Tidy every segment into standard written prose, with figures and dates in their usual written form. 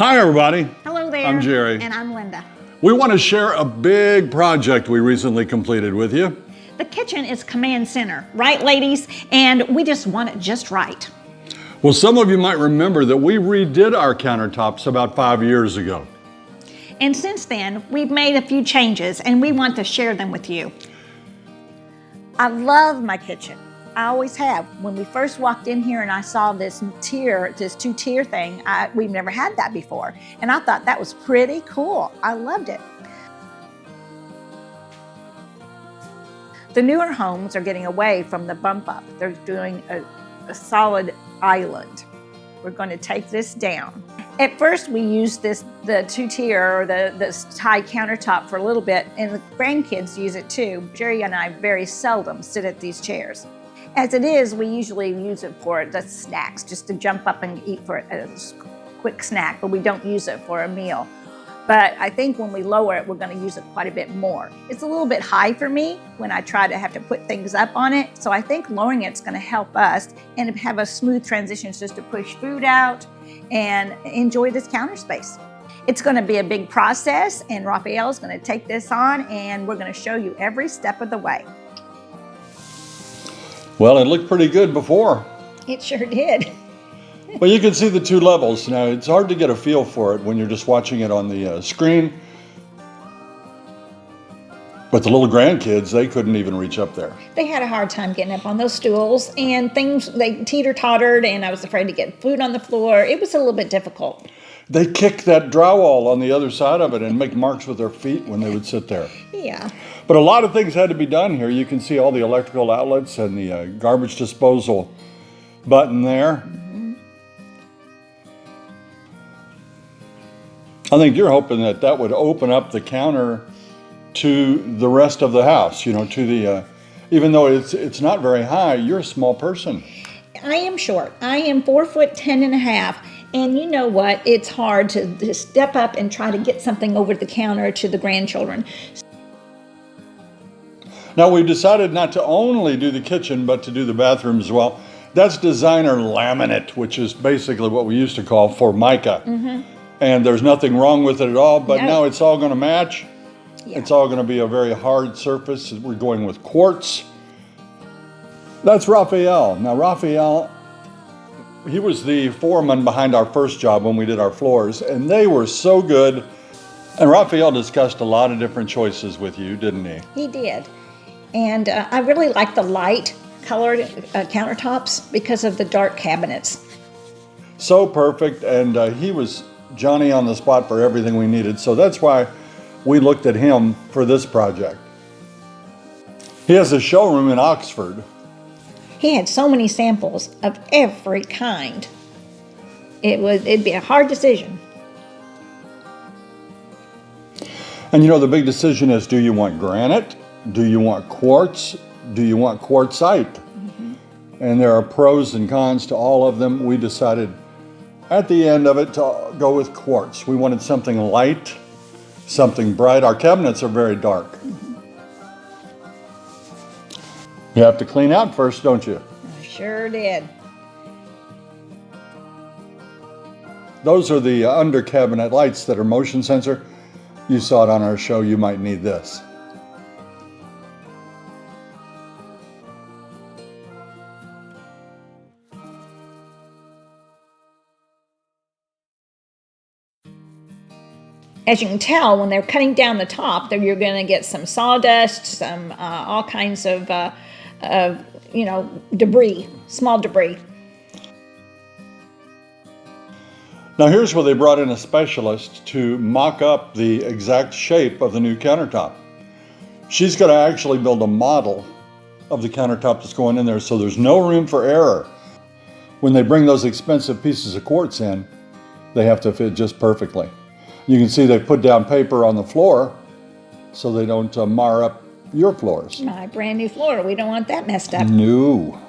Hi, everybody. Hello there. I'm Jerry. And I'm Linda. We want to share a big project we recently completed with you. The kitchen is command center, right, ladies? And we just want it just right. Well, some of you might remember that we redid our countertops about 5 years ago. And since then, we've made a few changes and we want to share them with you. I love my kitchen. I always have. When we first walked in here and I saw this two-tier thing, we've never had that before. And I thought that was pretty cool. I loved it. The newer homes are getting away from the bump up. They're doing a solid island. We're going to take this down. At first we used the two-tier or this high countertop for a little bit, and the grandkids use it too. Jerry and I very seldom sit at these chairs. As it is, we usually use it for the snacks, just to jump up and eat for a quick snack, but we don't use it for a meal. But I think when we lower it, we're going to use it quite a bit more. It's a little bit high for me when I try to have to put things up on it, so I think lowering it's going to help us and have a smooth transition just to push food out and enjoy this counter space. It's going to be a big process, and Rafael is going to take this on, and we're going to show you every step of the way. Well, it looked pretty good before. It sure did. Well, you can see the two levels. Now, it's hard to get a feel for it when you're just watching it on the screen. But the little grandkids, they couldn't even reach up there. They had a hard time getting up on those stools, and they teeter-tottered, and I was afraid to get food on the floor. It was a little bit difficult. They kicked that drywall on the other side of it and make marks with their feet when they would sit there. Yeah. But a lot of things had to be done here. You can see all the electrical outlets and the garbage disposal button there. Mm-hmm. I think you're hoping that would open up the counter to the rest of the house, to the, even though it's not very high, you're a small person. I am short. I am 4'10.5". And you know what? It's hard to step up and try to get something over the counter to the grandchildren. Now, we've decided not to only do the kitchen, but to do the bathroom as well. That's designer laminate, which is basically what we used to call Formica. Mm-hmm. And there's nothing wrong with it at all, but now it's all going to match. Yeah. It's all going to be a very hard surface. We're going with quartz. That's Rafael. Now, Rafael, he was the foreman behind our first job when we did our floors, and they were so good. And Rafael discussed a lot of different choices with you, didn't he? He did. And I really like the light colored countertops because of the dark cabinets. So perfect, and he was Johnny on the spot for everything we needed, so that's why we looked at him for this project. He has a showroom in Oxford. He had so many samples of every kind. It'd be a hard decision. And the big decision is, do you want granite? Do you want quartz? Do you want quartzite? Mm-hmm. And there are pros and cons to all of them. We decided at the end of it to go with quartz. We wanted something light, something bright. Our cabinets are very dark. Mm-hmm. You have to clean out first, don't you? I sure did. Those are the under cabinet lights that are motion sensor. You saw it on our show. You might need this. As you can tell, when they're cutting down the top, you're going to get some sawdust, some all kinds of debris, small debris. Now here's where they brought in a specialist to mock up the exact shape of the new countertop. She's going to actually build a model of the countertop that's going in there, so there's no room for error. When they bring those expensive pieces of quartz in, they have to fit just perfectly. You can see they put down paper on the floor so they don't mar up your floors. My brand new floor. We don't want that messed up. No.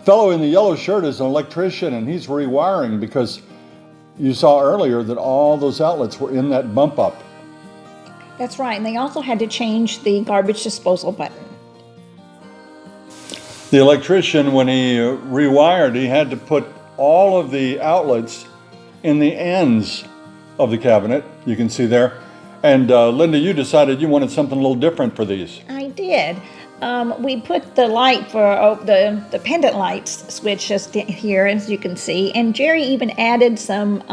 Fellow in the yellow shirt is an electrician, and he's rewiring because you saw earlier that all those outlets were in that bump up. That's right, and they also had to change the garbage disposal button. The electrician, when he rewired, he had to put all of the outlets in the ends of the cabinet. You can see there. And Linda, you decided you wanted something a little different for these. I did. We put the light for the pendant lights switch just here, as you can see, and Jerry even added some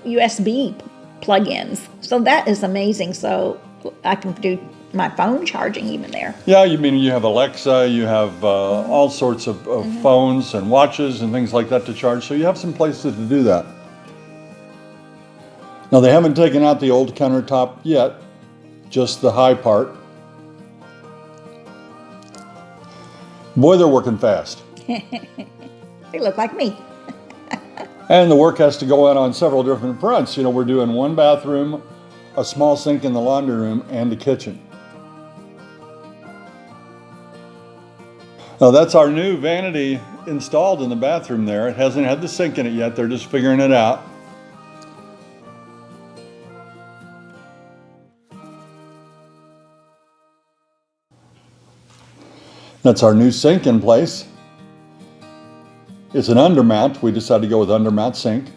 USB plug-ins. So that is amazing. So I can do my phone charging even there. Yeah, you mean you have Alexa, you have all sorts of phones and watches and things like that to charge. So you have some places to do that. Now they haven't taken out the old countertop yet, just the high part. Boy, they're working fast. They look like me. And the work has to go out on several different fronts. You know, we're doing one bathroom, a small sink in the laundry room, and the kitchen. Now that's our new vanity installed in the bathroom there. It hasn't had the sink in it yet. They're just figuring it out. That's our new sink in place. It's an undermount. We decided to go with undermount sink.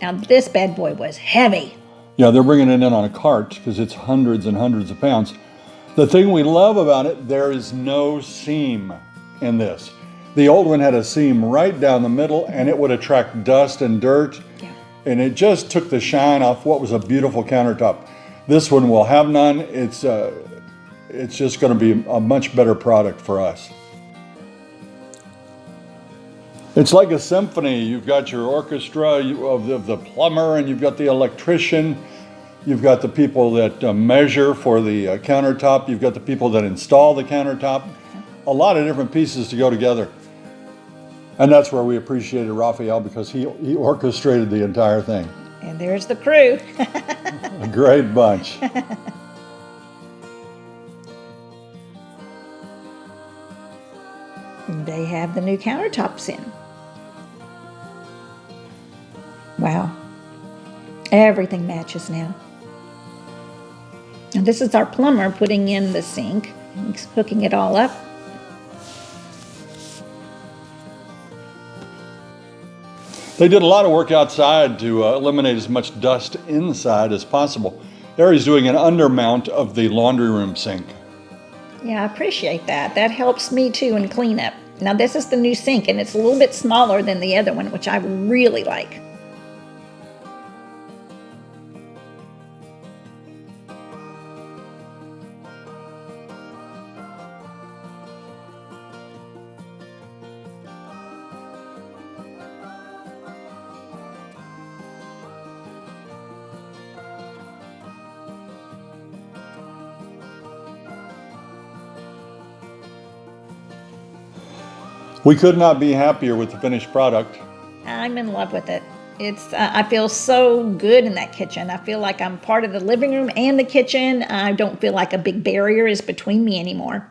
Now this bad boy was heavy. Yeah, they're bringing it in on a cart because it's hundreds and hundreds of pounds. The thing we love about it, there is no seam in this. The old one had a seam right down the middle and it would attract dust and dirt. Yeah. And it just took the shine off what was a beautiful countertop. This one will have none. It's just going to be a much better product for us. It's like a symphony. You've got your orchestra of the plumber, and you've got the electrician. You've got the people that measure for the countertop. You've got the people that install the countertop. A lot of different pieces to go together. And that's where we appreciated Rafael, because he orchestrated the entire thing. And there's the crew. A great bunch. They have the new countertops in. Wow. Everything matches now. And this is our plumber putting in the sink, he's hooking it all up. They did a lot of work outside to eliminate as much dust inside as possible. There he's doing an undermount of the laundry room sink. Yeah, I appreciate that. That helps me too in cleanup. Now this is the new sink, and it's a little bit smaller than the other one, which I really like. We could not be happier with the finished product. I'm in love with it. I feel so good in that kitchen. I feel like I'm part of the living room and the kitchen. I don't feel like a big barrier is between me anymore.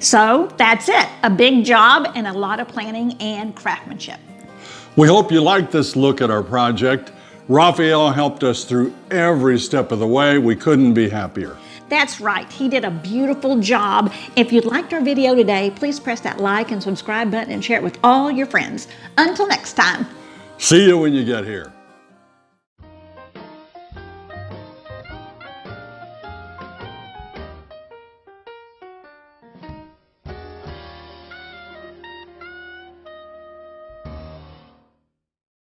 So that's it. A big job and a lot of planning and craftsmanship. We hope you liked this look at our project. Rafael helped us through every step of the way. We couldn't be happier. That's right. He did a beautiful job. If you liked our video today, please press that like and subscribe button and share it with all your friends. Until next time. See you when you get here.